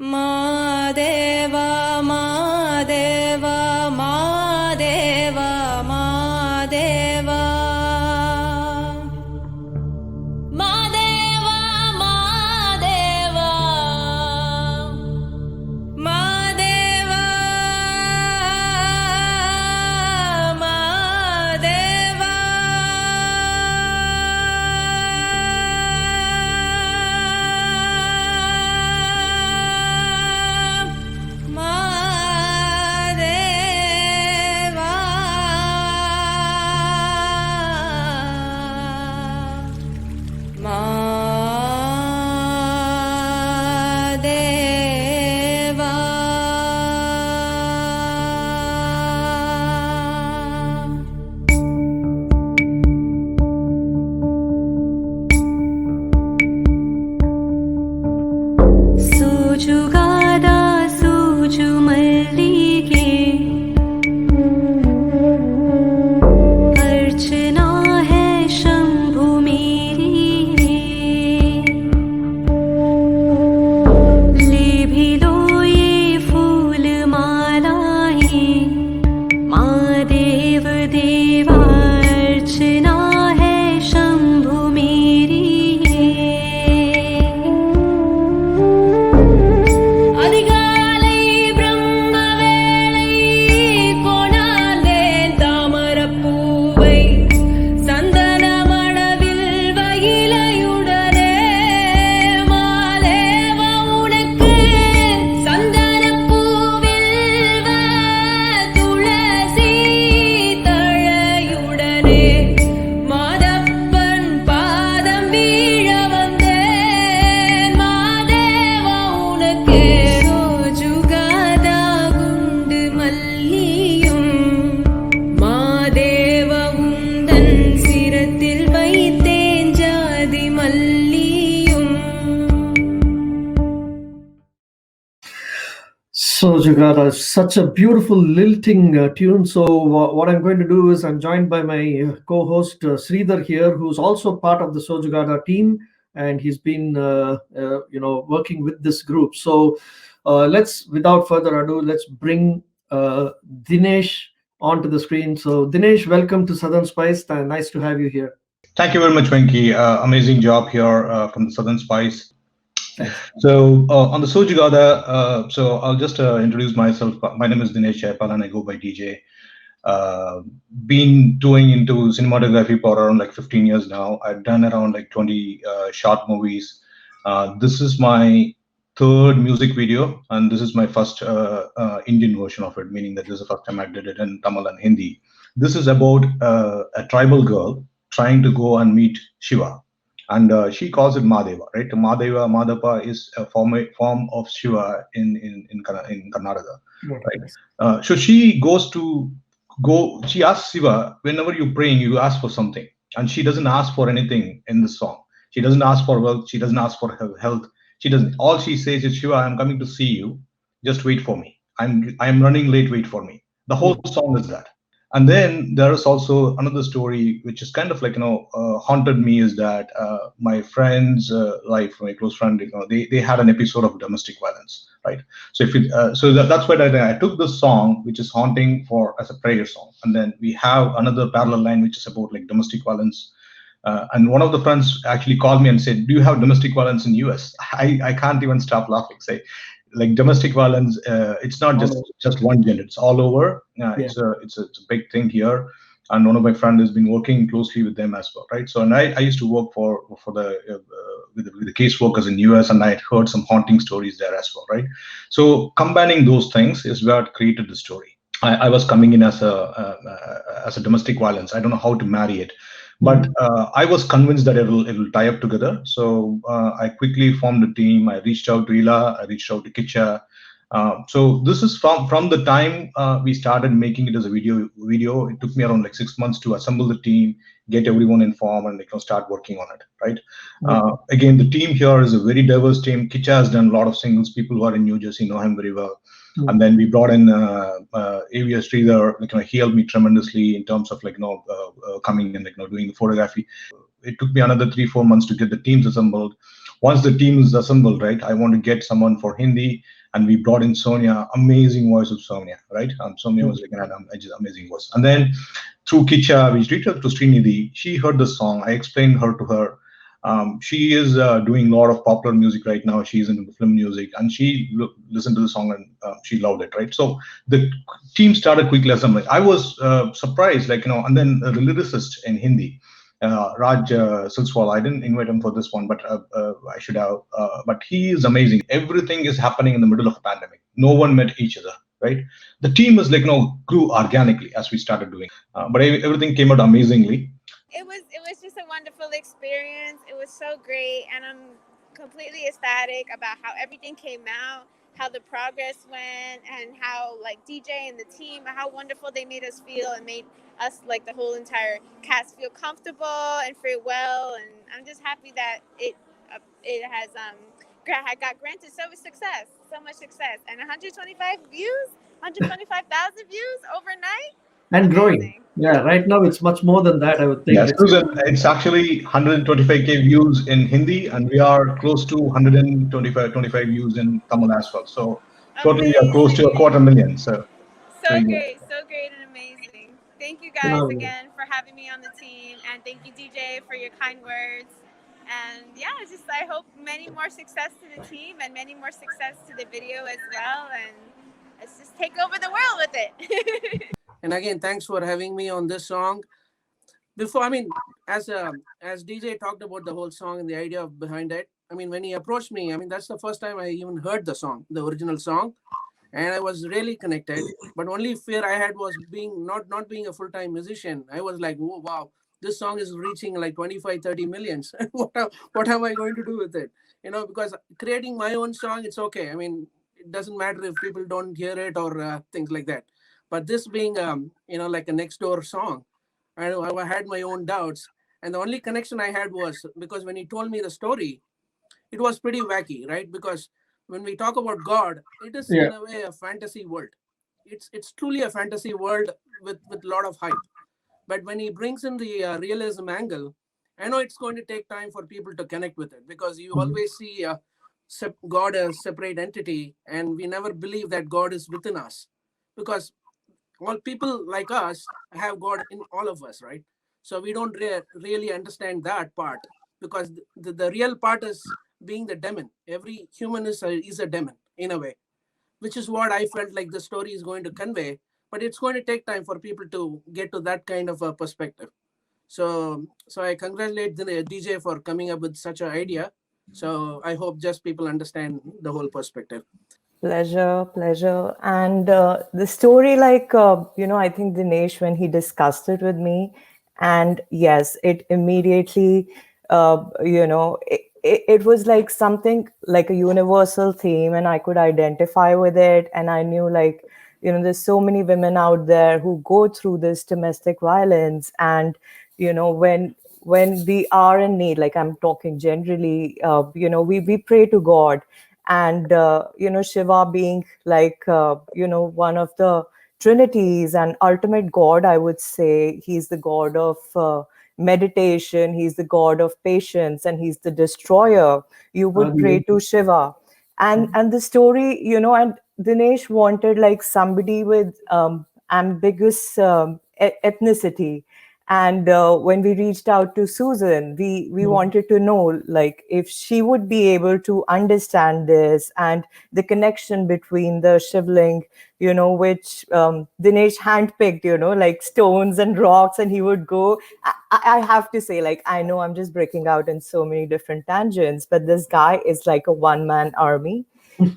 Madeva, Madeva, Madeva, Madeva. Madeva, Madeva, Madeva, Madeva. Sojugada, soju mallige, अर्चना है शंभु मेरी, ले भी लो ये फूल मालाएं, माँ देव देवा अर्चना है शंभु मेरी. அதிகாலை பிரம்மவேளை கொணார்ந்தேன் தாமரப்பூவை சந்தன மணவில் வயிலையுடனே மாதேவ உனக்கு சந்தனப்பூவில் துளசி தழையுடனே மாதப்பன் பாதம் வீழ வந்தேன் மாதேவ உனக்கே. சோஜுகாதா குண்டு மல்லியும் மாதேவ உந்தன் சிரத்தில் வைத்தேன் ஜாதி மல்லியும். Sojugada is such a beautiful lilting tune. So what I'm going to do is I'm joined by my co-host Sridhar here, who's also part of the Sojugada team, and he's been working with this group. So let's, without further ado, let's bring Dinesh onto the screen. So Dinesh, welcome to Southern Spice. Nice to have you here. Thank you very much, Venki. Amazing job here from the Southern Spice. Thanks. So on the Sojugada, so I'll just introduce myself. My name is Dinesh Jayapalan. I go by DJ. Been doing into cinematography for around like 15 years now. I've done around like 20 short movies. This is my third music video, and this is my first Indian version of it, meaning that this is the first time I did it in Tamil and Hindi. This is about a tribal girl trying to go and meet Shiva. And she calls it Madeva, right? Madeva, Madapa is a form of Shiva in Kannada, right? So she she asks Shiva, whenever you're praying, you ask for something. And she doesn't ask for anything in this song. She doesn't ask for wealth. She doesn't ask for health. She doesn't. All she says is, Shiva, I'm coming to see you. Just wait for me. I'm running late. Wait for me. The whole song is that. And then there is also another story which is kind of like haunted me, is that my friend's life, my close friend, they had an episode of domestic violence, right? So that's why I took this song, which is haunting, as a prayer song. And then we have another parallel line which is about like domestic violence. And one of the friends actually called me and said, "Do you have domestic violence in US?" I can't even stop laughing. Say, like domestic violence, it's not just one gender; it's all over. It's a big thing here, and one of my friends has been working closely with them as well, right? So, and I used to work for the with the caseworkers in US, and I had heard some haunting stories there as well, right? So, combining those things is what created the story. I was coming in as a domestic violence. I don't know how to marry it. But I was convinced that it will tie up together. So I quickly formed a team. I reached out to Ila. I reached out to Kitcha. So this is from the time we started making it as a video. It took me around like 6 months to assemble the team, get everyone informed, and start working on it. Right. Again, the team here is a very diverse team. Kitcha has done a lot of singles. People who are in New Jersey know him very well. And then we brought in AVS Sridhar. He helped me tremendously in terms of coming and doing the photography. it took me another 3-4 months to get the teams assembled. Once the team is assembled, right, I want to get someone for Hindi, and we brought in Sonia, amazing voice of Sonia, right? Sonia was like an amazing voice. And then through Kitcha, we reached out to Srinidhi. She heard the song. I explained her to her. She is doing a lot of popular music right now. She's into the film music, and she listened to the song and she loved it, right? So the team started quickly assembling. I was surprised, like, and then the lyricist in Hindi, Raj Silswal. I didn't invite him for this one, but I should have. But he is amazing. Everything is happening in the middle of a pandemic. No one met each other, right? The team is like, grew organically as we started doing. But everything came out amazingly. It was just a wonderful experience. It was so great, and I'm completely ecstatic about how everything came out, how the progress went, and how like DJ and the team, how wonderful they made us feel and made us, like the whole entire cast, feel comfortable and feel well. And I'm just happy that it has got granted so much success, and 125,000 views overnight. And Amazing. growing. Yeah, right now it's much more than that, I would think. Yeah, Susan, it's actually 125K views in Hindi, and we are close to 125 views in Tamil as well. So totally we are close to 250,000. So great and amazing. Thank you guys again for having me on the team, and thank you, DJ, for your kind words. And yeah, I hope many more success to the team and many more success to the video as well. And let's just take over the world with it. And again, thanks for having me on this song. Before, as DJ talked about the whole song and the idea behind it, when he approached me, that's the first time I even heard the song, the original song, and I was really connected. But only fear I had was being not being a full-time musician. I was like, oh, wow, this song is reaching like 25-30 millions. What am I going to do with it? Because creating my own song, it's okay. It doesn't matter if people don't hear it or things like that. But this being, like a next door song, I had my own doubts. And the only connection I had was because when he told me the story, it was pretty wacky, right? Because when we talk about God, it is in a way a fantasy world. It's truly a fantasy world with a lot of hype. But when he brings in the realism angle, I know it's going to take time for people to connect with it, because you always see God as a separate entity, and we never believe that God is within us, because all people like us have God in all of us, right? So we don't really understand that part, because the real part is being the demon. Every human is a demon in a way, which is what I felt like the story is going to convey. But it's going to take time for people to get to that kind of a perspective. So I congratulate the DJ for coming up with such an idea. So I hope just people understand the whole perspective. Pleasure. And the story, I think Dinesh, when he discussed it with me, and yes, it immediately, it was like something like a universal theme, and I could identify with it. And I knew, there's so many women out there who go through this domestic violence. And, when we are in need, like I'm talking generally, we pray to God. And, Shiva being one of the trinities and ultimate God, I would say. He's the God of meditation. He's the God of patience, and he's the destroyer. You would pray to Shiva. And the story, and Dinesh wanted somebody with ambiguous ethnicity. And when we reached out to Susan, we wanted to know if she would be able to understand this, and the connection between the Shivling, which Dinesh handpicked, like stones and rocks, and he would go. I have to say, I know I'm just breaking out in so many different tangents, but this guy is like a one-man army.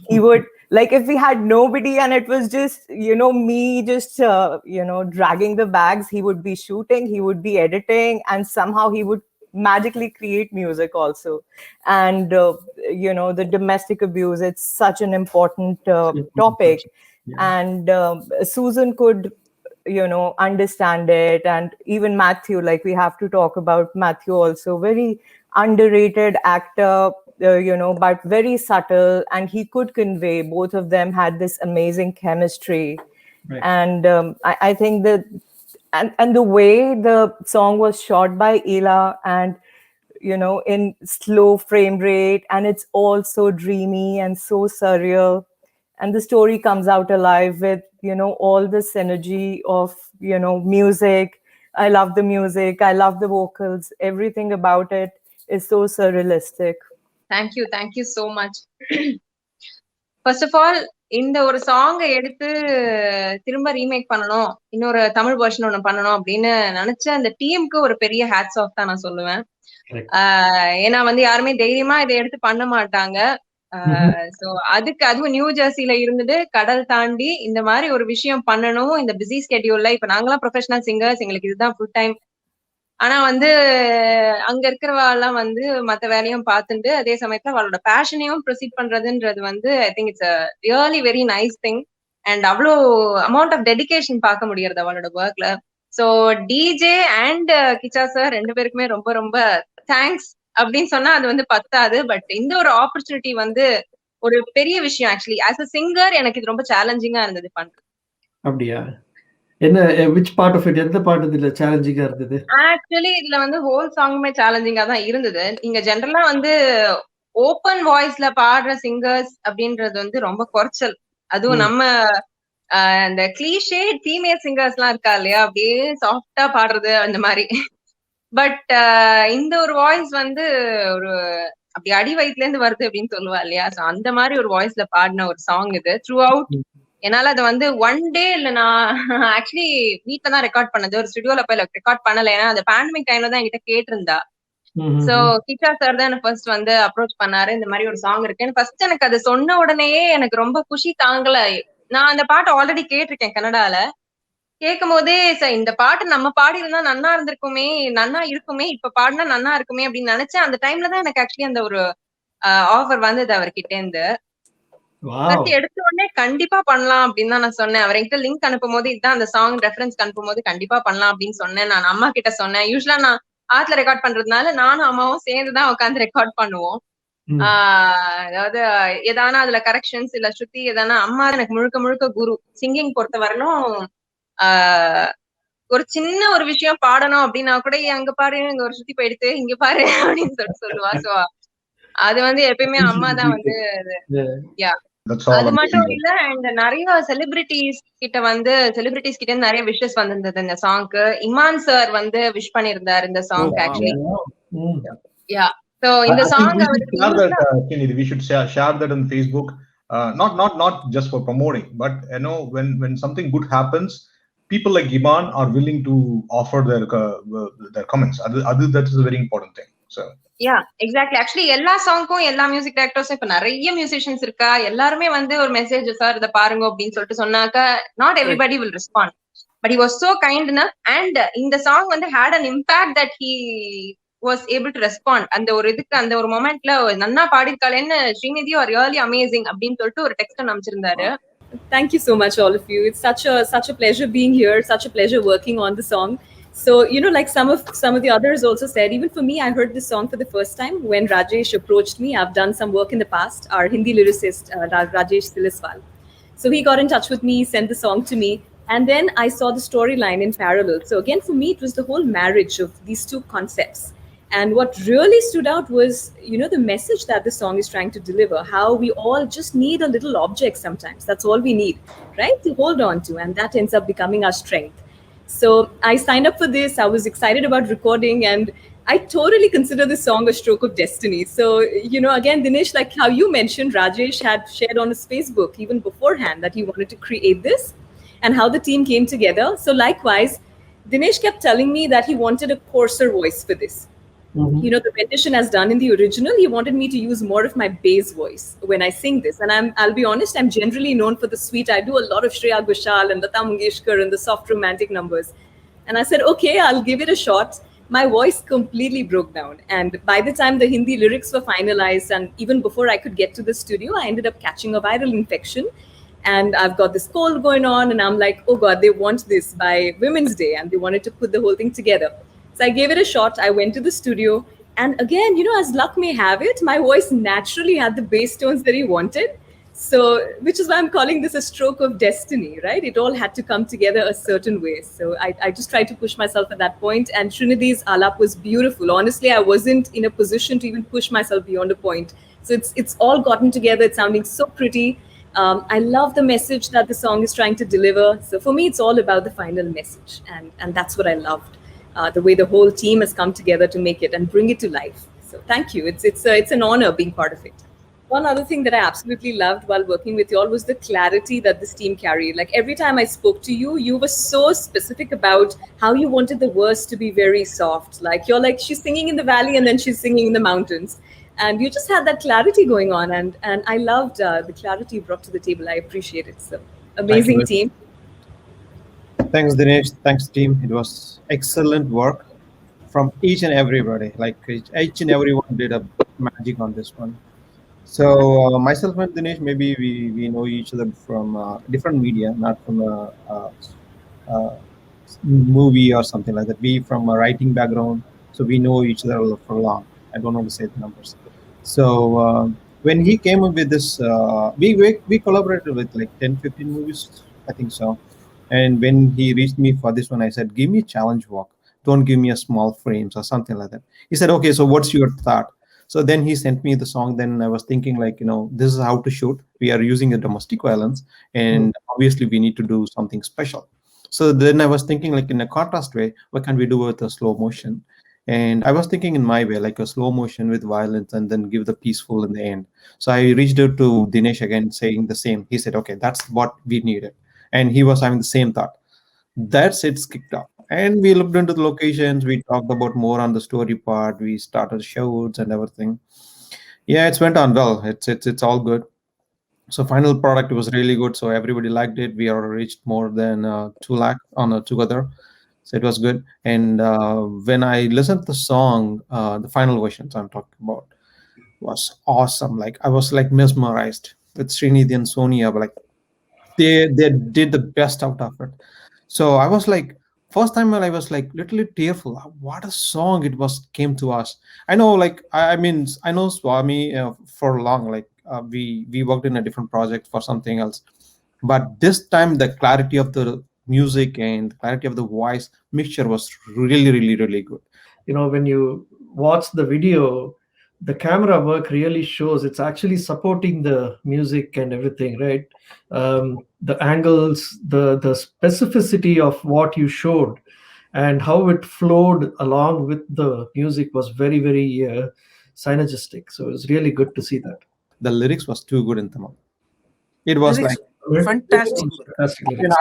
He would, if we had nobody and it was just, me just, dragging the bags, he would be shooting, he would be editing, and somehow he would magically create music also. And, the domestic abuse, it's such an important topic. And Susan could, understand it. And even Matthew, we have to talk about Matthew also, very underrated actor, but very subtle, and he could convey. Both of them had this amazing chemistry. Right. And I think that, and the way the song was shot by Ela, and in slow frame rate, and it's all so dreamy and so surreal. And the story comes out alive with, all the synergy of, music. I love the music. I love the vocals. Everything about it is so surrealistic. Thank you so much. First of all, இந்த ஒரு சாங்கை எடுத்து திரும்ப remake பண்ணணும், இன்னொரு Tamil version ஒண்ணு பண்ணணும் அப்படின்னு நினைச்ச அந்த டீமுக்கு ஒரு பெரிய ஹேட்ஸ் ஆஃப் தான் நான் சொல்லுவேன். ஏன்னா யாருமே தைரியமா இதை எடுத்து பண்ண மாட்டாங்க. சோ அதுவும் நியூ ஜெர்சில இருந்துட்டு கடல் தாண்டி இந்த மாதிரி ஒரு விஷயம் பண்ணணும். இந்த பிஸி ஸ்கெடியூல்ல இப்ப நாங்களாம் ப்ரொஃபஷனல் சிங்கர்ஸ், எங்களுக்கு இதுதான் ஃபுல் டைம். ஆனா அங்க இருக்கிறவா எல்லாம் மத்த வேலையும் பார்த்துட்டு அதே சமயத்துல அவளோட பேஷனையும் ப்ரொசீட் பண்றதுன்றது I think it's a really very nice thing. And அவ்வளோ அமௌண்ட் ஆஃப் டெடிகேஷன் பார்க்க முடியறது அவளோட ஒர்க்ல. So DJ and Kichcha sir ரெண்டு பேருக்குமே ரொம்ப ரொம்ப தேங்க்ஸ் அப்படின்னு சொன்னா அது பத்தாது. பட் இந்த ஒரு ஆப்பர்ச்சுனிட்டி ஒரு பெரிய விஷயம். ஆக்சுவலி ஆஸ் அ சிங்கர் எனக்கு இது ரொம்ப சேலஞ்சிங்கா இருந்தது பண்றது. அப்படியா? என்ன which part of it, எந்த part இதுல சேலஞ்சிங்கா இருந்தது? ஆக்சுவலி இதுல ஹோல் சாங்குமே சேலஞ்சிங்கா தான் இருந்தது. நீங்க ஜெனரலா ஓப்பன் வாய்ஸ்ல பாடுற சிங்கர்ஸ் அப்படின்றது ரொம்ப குறைச்சல். அதுவும் நம்ம இந்த கிளீஷே ஃபீமேல் சிங்கர்ஸ் எல்லாம் இருக்கா இல்லையா, அப்படியே சாஃப்டா பாடுறது அந்த மாதிரி. பட் இந்த ஒரு வாய்ஸ் ஒரு அப்படி அடி வயிற்றுல இருந்து வருது அப்படின்னு சொல்லுவா இல்லையா, சோ அந்த மாதிரி ஒரு வாய்ஸ்ல பாடின ஒரு சாங் இது. த்ரூ அவுட் என்னால அதை ஒன் டே இல்ல, நான் ஆக்சுவலி வீட்ல தான் ரெக்கார்ட் பண்ணது, ஒரு ஸ்டுடியோல போய் ரெக்கார்ட் பண்ணல. ஏன்னா அந்த பேண்டமிக் டைம்ல தான் என்கிட்ட கேட்டிருந்தா. சோ கிச்சா சார் தான் எனக்கு ஃபர்ஸ்ட் அப்ரோச் பண்ணாரு, இந்த மாதிரி ஒரு சாங் இருக்கு. ஃபர்ஸ்ட் எனக்கு அது சொன்ன உடனேயே எனக்கு ரொம்ப குஷி தாங்கல. நான் அந்த பாட்டை ஆல்ரெடி கேட்டிருக்கேன் கன்னடால. கேட்கும் போதே இந்த பாட்டு நம்ம பாடி இருந்தா நன்னா இருக்குமே, இப்ப பாடினா நன்னா இருக்குமே அப்படின்னு நினைச்சேன். அந்த டைம்ல தான் எனக்கு ஆக்சுவலி அந்த ஒரு ஆஃபர் வந்தது அவர்கிட்ட இருந்து. எடுத்த உடனே கண்டிப்பா பண்ணலாம் அப்படின்னு தான் நான் சொன்னேன். அவர் என்கிட்ட லிங்க் அனுப்பும் போது இதுதான் அந்த சாங் ரெஃபரன்ஸ் அனுப்பும் போது கண்டிப்பா பண்ணலாம் அப்படின்னு சொன்னேன். நான் அம்மா கிட்ட சொன்னேன். யூஸ்வலா நான் ஆத்துல ரெக்கார்ட் பண்றதுனால நானும் அம்மாவும் சேர்ந்துதான் உட்காந்து ரெக்கார்ட் பண்ணுவோம். அதாவது எதானா அதுல கரெக்ஷன்ஸ் இல்ல ஸ்ருதி எதானா, அம்மா எனக்கு முழுக்க முழுக்க குரு. சிங்கிங் பொறுத்த வரலும் ஒரு சின்ன ஒரு விஷயம் பாடணும் அப்படின்னா கூட அங்க பாரு, இங்க ஒரு சுத்தி போயிடுத்து, இங்க பாரு அப்படின்னு சொல்லுவா. சோ அது எப்பயுமே அம்மா தான் அது மட்டும் இல்ல. அண்ட் நிறைய செலிபிரிட்டிஸ் கிட்ட நிறைய விஷஸ் வந்திருந்தது இந்த சாங்க்கு. இமான் சார் விஷ் பண்ணிருந்தாரு இந்த சாங் ஆக்சுவலி. யா, சோ இந்த song we should share that on Facebook, not just for promoting, but when something good happens, people like Iman are willing to offer their comments. That is a very important thing. So yeah exactly. Actually எல்லா சாங்க்கும் எல்லா music டைரக்டர்ஸும் இப்ப நிறைய musicians இருக்கா, எல்லாருமே ஒரு message sir இதை பாருங்க அப்படின்னு சொல்லிட்டு சொன்னாக்க not everybody will respond. But he was so kind enough, and இந்த song had an impact that he was able to respond. அந்த ஒரு மொமெண்ட்ல நன்னா பாடிருக்காளேன்னு ஸ்ரீநிதி ஆர் ரியலி அமேசிங் அப்படின்னு சொல்லிட்டு ஒரு text அனுப்பிச்சிருந்தாரு. Thank you so much, all of you. It's such a pleasure being here, such a pleasure working on the song. So, like some of the others also said, even for me, I heard this song for the first time when Rajesh approached me. I've done some work in the past. Our Hindi lyricist, Rajesh Siliswal. So he got in touch with me, sent the song to me, and then I saw the storyline in parallel. So again, for me, it was the whole marriage of these two concepts. And what really stood out was, the message that the song is trying to deliver, how we all just need a little object sometimes. That's all we need, right? To hold on to. And that ends up becoming our strength. So I signed up for this. I was excited about recording, and I totally consider this song a stroke of destiny. So, again, Dinesh, like how you mentioned, Rajesh had shared on his Facebook even beforehand that he wanted to create this and how the team came together. So likewise, Dinesh kept telling me that he wanted a coarser voice for this. The rendition as done in the original, he wanted me to use more of my bass voice when I sing this. And I'll be honest, I'm generally known for the sweet. I do a lot of Shreya Ghoshal and Lata Mangeshkar and the soft romantic numbers. And I said, okay, I'll give it a shot. My voice completely broke down. And by the time the Hindi lyrics were finalized, and even before I could get to the studio, I ended up catching a viral infection. And I've got this cold going on, and I'm like, oh God, they want this by Women's Day. And they wanted to put the whole thing together. So I gave it a shot. I went to the studio, and again, as luck may have it, my voice naturally had the bass tones that he wanted. So, which is why I'm calling this a stroke of destiny, right? It all had to come together a certain way. So I just tried to push myself at that point. And Srinidhi's alap was beautiful. Honestly, I wasn't in a position to even push myself beyond a point. So it's all gotten together. It's sounding so pretty. I love the message that the song is trying to deliver. So for me, it's all about the final message, and that's what I loved. The way the whole team has come together to make it and bring it to life. So thank you. It's an honor being part of it. One other thing that I absolutely loved while working with y'all was the clarity that this team carried. Like every time I spoke to you, you were so specific about how you wanted the verse to be very soft. Like you're like, she's singing in the valley and then she's singing in the mountains. And you just had that clarity going on. And I loved the clarity you brought to the table. I appreciate it. So amazing team. Thanks, Dinesh. Thanks, team. It was excellent work from each and everybody. Like each and everyone did a magic on this one. So myself and Dinesh, maybe we know each other from different media, not from a movie or something like that. We from a writing background, so we know each other for long. I don't want to say the numbers. So when he came up with this, we collaborated with like 10-15 movies, I think so. And when he reached me for this one, I said, give me a challenge walk. Don't give me a small frames or something like that. He said, okay, so what's your thought? So then he sent me the song. Then I was thinking like, this is how to shoot. We are using a domestic violence and obviously we need to do something special. So then I was thinking like in a contrast way, what can we do with a slow motion? And I was thinking in my way, like a slow motion with violence and then give the peaceful in the end. So I reached out to Dinesh again saying the same. He said, okay, that's what we needed. And he was having the same thought. That's it's kicked off. And we looked into the locations. We talked about more on the story part. We started shoots and everything. Yeah, it's went on well. It's all good. So final product was really good. So everybody liked it. We already reached more than 2 lakh on together. So it was good. And when I listened to the song, the final versions I'm talking about was awesome. Like I was like mesmerized with Srinidhi and Sonia, but like they did the best out of it. So I was like, first time when I was like literally tearful. What a song it was came to us. I know, like I mean, I know Swamy for long. Like we worked in a different project for something else, but this time the clarity of the music and the clarity of the voice mixture was really good. When you watch the video, the camera work really shows it's actually supporting the music and everything, right? The angles, the specificity of what you showed and how it flowed along with the music was very synergistic. So it was really good to see that. The lyrics was too good in Tamil. It was Lyrics, like fantastic. I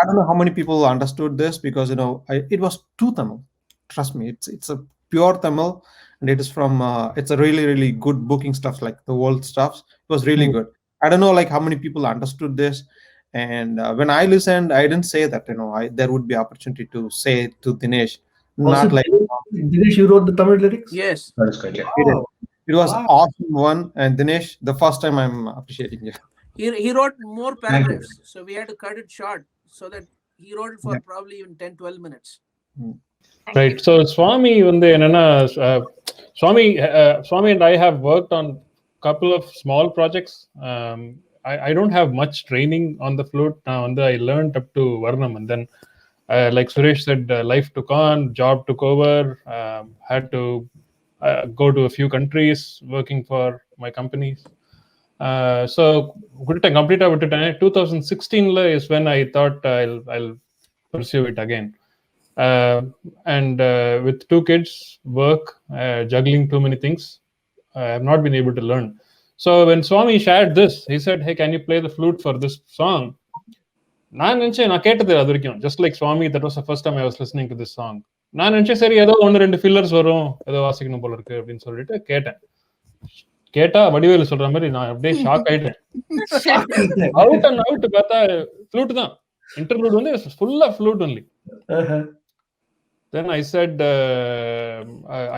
don't know how many people understood this because it was too Tamil. Trust me, it's a pure Tamil, and it is from it's a really good booking stuff, like the world stuff. It was really good. I don't know like how many people understood this, and when I listened, I didn't say that there would be opportunity to say to Dinesh, not like Dinesh, you wrote the Tamil lyrics? Yes, That is correct. Yeah. it was awesome one, and Dinesh, the first time I'm appreciating you. he wrote more paragraphs, so we had to cut it short so that he wrote it for probably even 10-12 minutes. Right. So Swamy Swamy and I have worked on a couple of small projects. I don't have much training on the flute. Now I learned up to Varnam, and then like Suresh said, life took on, job took over, had to go to a few countries working for my companies. So complete 2016 is when I thought I'll pursue it again. And with 2 kids, work, juggling too many things, I have not been able to learn. So when Swamy shared this, he said, hey, can you play the flute for this song? Just like Swamy, that was the first time I was listening to this song. நான் நினைச்சேன் சரி ஏதோ 1-2 fillers வரும், ஏதோ வாசிக்கணும் போல இருக்கு அப்படின்னு சொல்லிட்டு கேட்டா வடிவேலு சொல்ற மாதிரி நான் அப்படியே ஷாக் ஆயிட்டேன். அவுட் அண்ட் அவுட் பார்த்தா ஃப்ளூட் தான். இன்டர்லூட் வந்து ஃபுல்லா flute only. Then I said,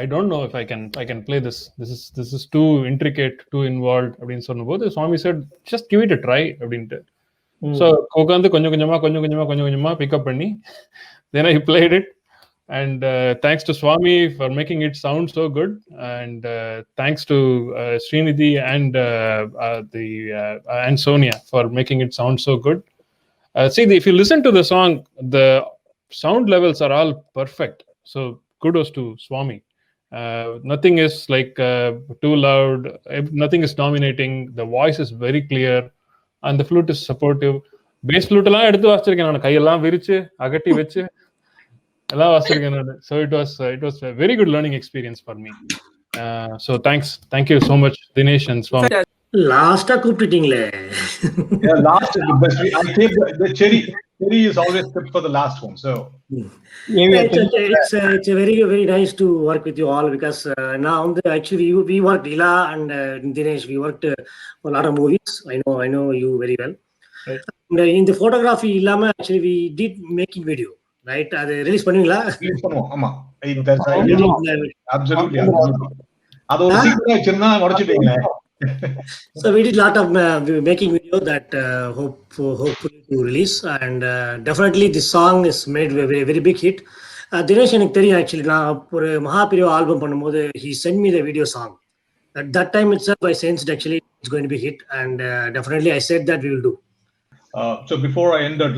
I don't know if I can play this. This is too intricate, too involved. அப்படின்னு சொன்னபோது Swamy said, just give it a try அப்படின்ட்டு. So உட்காந்து கொஞ்சம் கொஞ்சமா பிக்கப் பண்ணி then I played it. And thanks to Swamy for making it sound so good, and thanks to Srinidhi and Sonia for making it sound so good. See, if you listen to the song, the sound levels are all perfect. So kudos to Swamy. Nothing is like too loud. Nothing is dominating. The voice is very clear, and the flute is supportive. Bass flute எல்லாம் எடுத்து வாசிச்சிருக்கேன் நான், கையெல்லாம் விரிச்சு அகட்டி வச்சு எல்லாம் வாசிச்சிருக்கேன் நான். So it was a very good learning experience for me. So thank you so much, Dinesh and Swamy. லாஸ்டா கூப்பிட்டுட்டீங்களே. Yeah, last is the best. I think the cherry is always kept for the last one. So it's very nice to work with you all, because now actually we worked Ila and Dinesh, we worked for a lot of movies. I know you very well. Right. And in the photography illama actually we did making video, right? Adu release பண்ணுவீங்களா? release பண்ணுவோம். ஆமா. Absolutely. அது ஒரு சீக்கிரம் வச்சிருந்தா உடைச்சிட்டீங்களே. So we did a lot of making video that hopefully to release, and definitely this song is made very big hit. Dinesh எனக்கு தெரியும், actually நான் ஒரு மகாபிரிவா ஆல்பம் பண்ணும்போது he sent me the video song. At that time itself I sensed actually it's going to be hit, and definitely I said that we will do. So before I ended,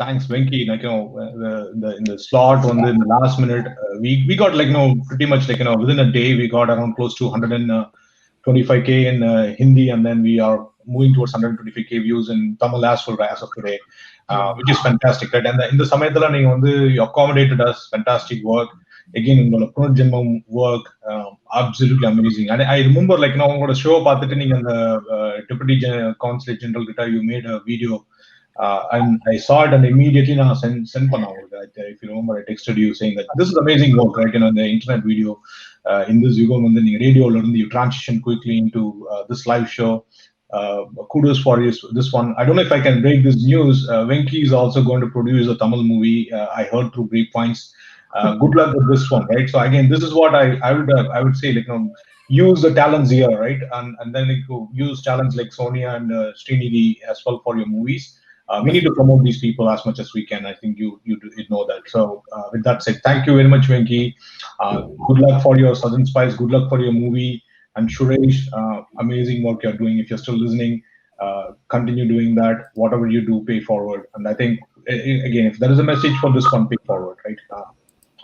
thanks Venki, in the slot on the last minute, we got pretty much within a day we got around close to 125k in Hindi, and then we are moving towards 125k views in Tamil as well as of today, which is fantastic, right? And in the Samayathala you accommodated us, fantastic work. Again, Punarjanmam work, absolutely amazing. And I remember the show paathitte neenga the Deputy Consulate General retired, you made a video, and I saw it and immediately na send panna. If you remember, I texted you saying that this is amazing work, right? The internet video, in this yugam and then radio learn, you transition quickly into this live show. Kudos for this one. I don't know if I can break this news. Venki is also going to produce a Tamil movie. I heard through grapevines. Good luck with this one, right? So again, this is what I would say, use the talents here, right? And then use talents like Sonia and Srinidhi as well for your movies. We need to promote these people as much as we can. I think you know that. So with that said, thank you very much, Venki. Good luck for your Southern Spice. Good luck for your movie. And Suresh, amazing work you're doing. If you're still listening, continue doing that. Whatever you do, pay forward. And I think, again, if there is a message for this one, pay forward, right?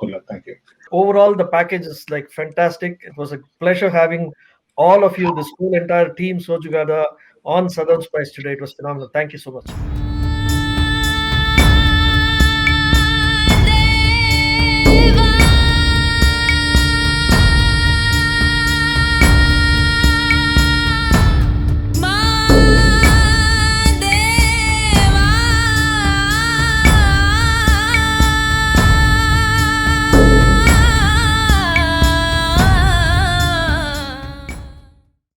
Good luck. Thank you. Overall, the package is fantastic. It was a pleasure having all of you, this whole entire team Sojugada on Southern Spice today. It was phenomenal. Thank you so much.